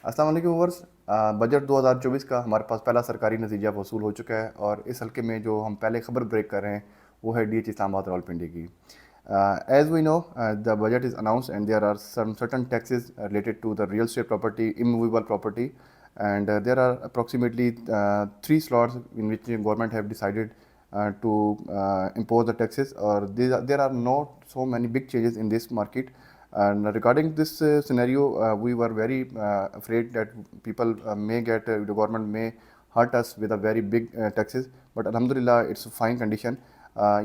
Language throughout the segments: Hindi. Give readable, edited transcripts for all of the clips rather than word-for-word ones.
अस्सलाम वालेकुम व्यूअर्स। बजट 2024 का हमारे पास पहला सरकारी नतीजा वसूल हो चुका है और इस हल्के में जो हम पहले खबर ब्रेक कर रहे हैं वो है डीएच इस्लामाबाद रावलपिंडी की। As we know, the budget is announce and there are some certain taxes related to the real estate property, immovable property, and there are approximately three slots in which the government have decided to impose the taxes, or there are not so many big changes in this market. And regarding this scenario, we were very afraid that people may get, the government may hurt us with a very big taxes, but alhamdulillah it's a fine condition.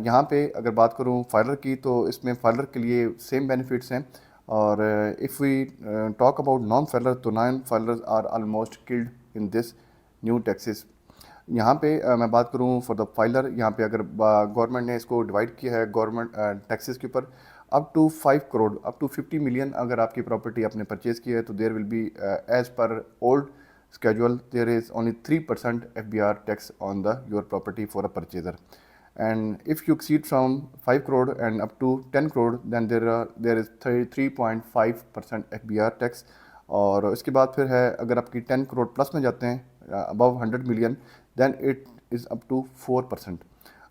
यहाँ पे अगर बात करूँ फाइलर की, तो इसमें फाइलर के लिए सेम बेनिफिट्स हैं, और if we talk about non filer, तो non filers are almost killed in this new taxes. यहाँ पे मैं बात करूँ फॉर द फाइलर, यहाँ पे अगर गवर्नमेंट ने इसको डिवाइड किया है गवर्नमेंट टैक्सेस के ऊपर, up to 5 crore, up to 50 million अगर आपकी प्रॉपर्टी आपने परचेज की है, तो there will be as per old schedule there is only 3% FBR tax on the your property for a purchaser. And if you exceed from 5 crore and up to 10 crore, then there is 33.5% FBR tax. और इसके बाद फिर है अगर आपकी 10 करोड़ प्लस में जाते हैं, above 100 million, then it is up to 4%।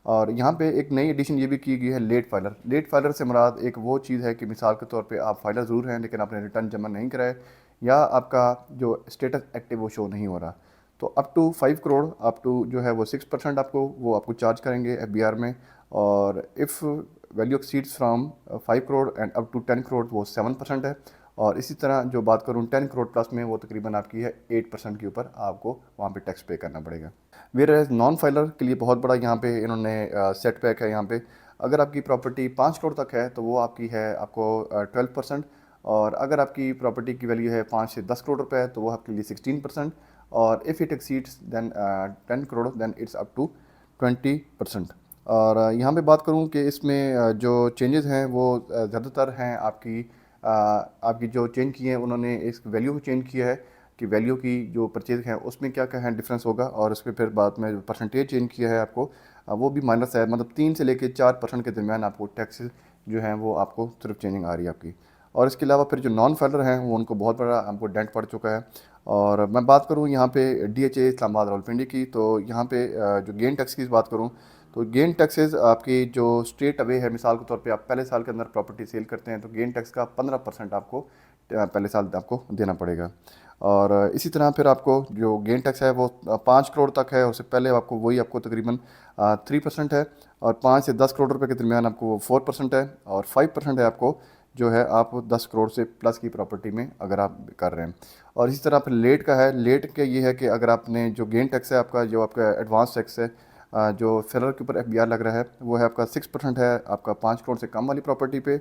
और यहाँ पे एक नई एडिशन ये भी की गई है लेट फाइलर। लेट फाइलर से मुराद एक वो चीज़ है कि मिसाल के तौर पे आप फाइलर ज़रूर हैं लेकिन आपने रिटर्न जमा नहीं कराए, या आपका जो स्टेटस एक्टिव वो शो नहीं हो रहा, तो up to 5 crore up to जो है वो 6% आपको चार्ज करेंगे FBR में। और if value exceeds from 5 crore and up to 10 crore वो 7% है। और इसी तरह जो बात करूँ 10 करोड़ प्लस में, वो तकरीबन आपकी है 8% के ऊपर आपको वहाँ पे टैक्स पे करना पड़ेगा। वेयर एज नॉन फाइलर के लिए बहुत बड़ा यहाँ पे इन्होंने सेट बैक है। यहाँ पे अगर आपकी प्रॉपर्टी 5 करोड़ तक है तो वो आपकी है आपको 12%, और अगर आपकी प्रॉपर्टी की वैल्यू है 5 से 10 करोड़ रुपए है तो वो आपके लिए 16%, और if it exceeds then 10 crore then it's up to 20%। और यहाँ पे बात करूँ कि इसमें जो चेंजेस हैं वो ज़्यादातर हैं आपकी जो चेंज की है उन्होंने इस वैल्यू को चेंज किया है कि वैल्यू की जो परचेज है उसमें क्या क्या है डिफरेंस होगा, और उसके फिर बाद में परसेंटेज चेंज किया है आपको, वो भी माइनस है, मतलब 3 से लेकर 4% के दरमियान आपको टैक्स जो हैं वो आपको सिर्फ चेंजिंग आ रही है आपकी। और इसके अलावा फिर जो नॉन फाइलर हैं वो उनको बहुत बड़ा हमको डेंट पड़ चुका है। और मैं बात करूँ यहाँ पे DHA इस्लामाबाद रावलपिंडी की, तो यहाँ पे जो गेन टैक्स की बात करूँ, तो गेन टैक्सेस आपकी जो स्ट्रेट अवे है, मिसाल के तौर पे आप पहले साल के अंदर प्रॉपर्टी सेल करते हैं तो गेन टैक्स का 15% आपको पहले साल आपको देना पड़ेगा। और इसी तरह फिर आपको जो गेन टैक्स है वो 5 करोड़ तक है, उससे पहले आपको वही आपको तकरीबन 3% है, और 5 से 10 करोड़ रुपए के दरमियान आपको 4% है, और 5% है आपको जो है आप 10 करोड़ से प्लस की प्रॉपर्टी में अगर आप कर रहे हैं। और इसी तरह फिर लेट का है। लेट का ये है कि अगर आपने जो गेन टैक्स है आपका, जो आपका एडवांस टैक्स है, जो सेलर के ऊपर FBR लग रहा है वो है आपका 6% है आपका 5 करोड़ से कम वाली प्रॉपर्टी पे,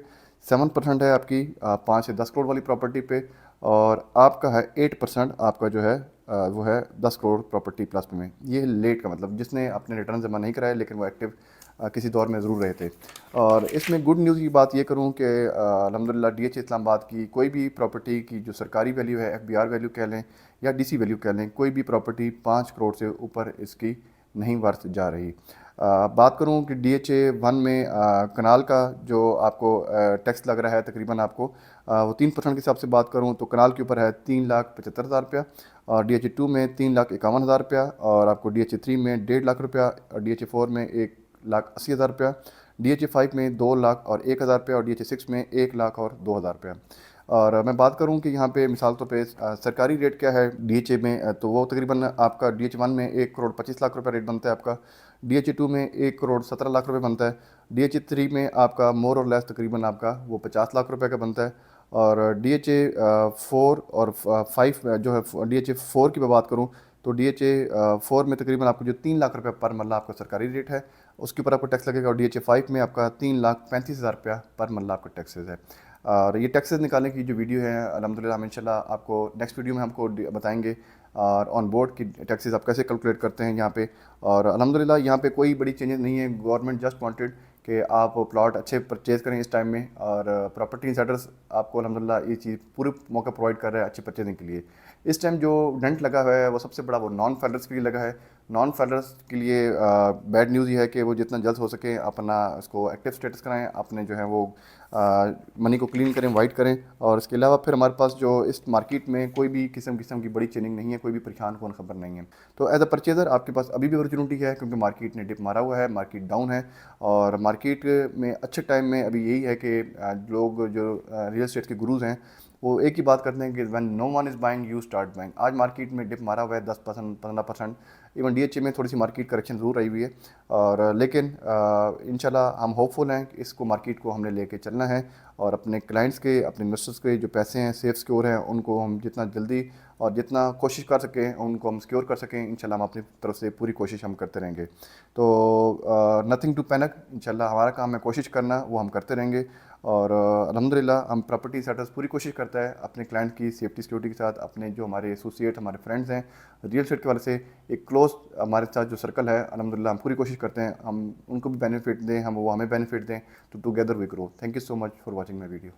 7% है आपकी 5 से 10 करोड़ वाली प्रॉपर्टी पे, और आपका है 8% आपका जो है वो है 10 करोड़ प्रॉपर्टी प्लस में। ये लेट का मतलब जिसने अपने रिटर्न जमा नहीं कराए लेकिन वो एक्टिव किसी दौर में ज़रूर रहे थे। और इसमें गुड न्यूज़ की बात ये करूँ कि अल्हम्दुलिल्लाह DH इस्लामाबाद की कोई भी प्रॉपर्टी की जो सरकारी वैल्यू है, FBR वैल्यू कह लें या DC वैल्यू कह लें, कोई भी प्रॉपर्टी 5 करोड़ से ऊपर इसकी नहीं वर्थ जा रही। बात करूँ कि DHA 1 में कनाल का जो आपको टैक्स लग रहा है तकरीबन आपको वो 3% के हिसाब से बात करूँ तो कनाल के ऊपर है 3,75,000 रुपया, और DHA 2 में 3,51,000 रुपया, और आपको DHA 3 में 1,50,000 रुपया, और DHA 4 में 1,80,000 रुपया, DHA 5 में 2 लाख और 1,000 रुपया, और DHA 6 में 1 लाख और 2,000 रुपया। और मैं बात करूं कि यहाँ पे मिसाल तौर पे सरकारी रेट क्या है DHA में, तो वो तकरीबन आपका DHA 1 में 1 करोड़ 25 लाख रुपए रेट बनता है आपका, DHA 2 में 1 करोड़ 17 लाख रुपए बनता है, DHA 3 में आपका मोर और लेस तकरीबन आपका वो 50 लाख रुपए का बनता है, और DHA 4 और 5 जो है DHA 4 की मैं बात करूँ तो DHA 4 में तकरीबन आपको जो 3 लाख रुपये पर मरला आपका सरकारी रेट है उसके ऊपर आपको टैक्स लगेगा, और DHA 5 में आपका 3,35,000 रुपया पर मरला आपका टैक्सेस है। और ये टैक्सेस निकालने की जो वीडियो है अल्हम्दुलिल्लाह हम इंशाल्लाह आपको नेक्स्ट वीडियो में हमको बताएंगे, और ऑन बोर्ड की टैक्सेस आप कैसे कैलकुलेट करते हैं यहाँ पे। और अल्हम्दुलिल्लाह यहाँ पे कोई बड़ी चेंजेस नहीं है। गवर्नमेंट जस्ट वांटेड कि आप प्लॉट अच्छे परचेज़ करें इस टाइम में, और प्रॉपर्टी इंसाइडर्स आपको अल्हम्दुलिल्लाह ये चीज़ पूरे मौका प्रोवाइड कर रहा है अच्छी परचेजिंग के लिए। इस टाइम जो डेंट लगा हुआ है वो सबसे बड़ा वो नॉन फाइलर्स के लिए लगा है, नॉन फाइलर्स के लिए बैड न्यूज़ ये है कि वो जितना जल्द हो सके अपना इसको एक्टिव स्टेटस कराएं, अपने जो है वो मनी को क्लीन करें, वाइट करें। और इसके अलावा फिर हमारे पास जो इस मार्केट में कोई भी किस्म की बड़ी चेंजिंग नहीं है, कोई भी परेशान कौन खबर नहीं है। तो एज अ परचेजर आपके पास अभी भी अपॉर्चुनिटी है, क्योंकि मार्केट ने डिप मारा हुआ है, मार्केट डाउन है। और मार्केट में अच्छे टाइम में अभी यही है कि लोग जो रियल एस्टेट के गुरुज हैं वो एक ही बात करते हैं कि when no one is buying you start buying. आज मार्केट में डिप मारा हुआ है 10% 15%। इवन डीएचए में थोड़ी सी मार्केट करेक्शन ज़रूर आई हुई है, और लेकिन इंशाल्लाह हम होपफुल हैं कि इसको मार्केट को हमने लेके चलना है, और अपने क्लाइंट्स के, अपने इन्वेस्टर्स के जो पैसे हैं सेफ सिक्योर हैं, उनको हम जितना जल्दी और जितना कोशिश कर सकें उनको हम सिक्योर कर सकें। इंशाल्लाह हम अपनी तरफ से पूरी कोशिश हम करते रहेंगे। तो नथिंग टू पैनिक, इंशाल्लाह हमारा काम है कोशिश करना, वो हम करते रहेंगे। और अल्हम्दुलिल्लाह हम प्रॉपर्टी सेटर्स पूरी कोशिश करता है अपने क्लाइंट की सेफ्टी सिक्योरिटी के साथ, अपने जो हमारे एसोसिएट हमारे फ्रेंड्स हैं रियल एस्टेट के वाले से एक क्लोज हमारे साथ जो सर्कल है, अल्हम्दुलिल्लाह हम पूरी कोशिश करते हैं हम उनको भी बेनिफिट दें, हम वो हमें बेनिफिट दें, तो together we grow. Thank you so much for watching my video.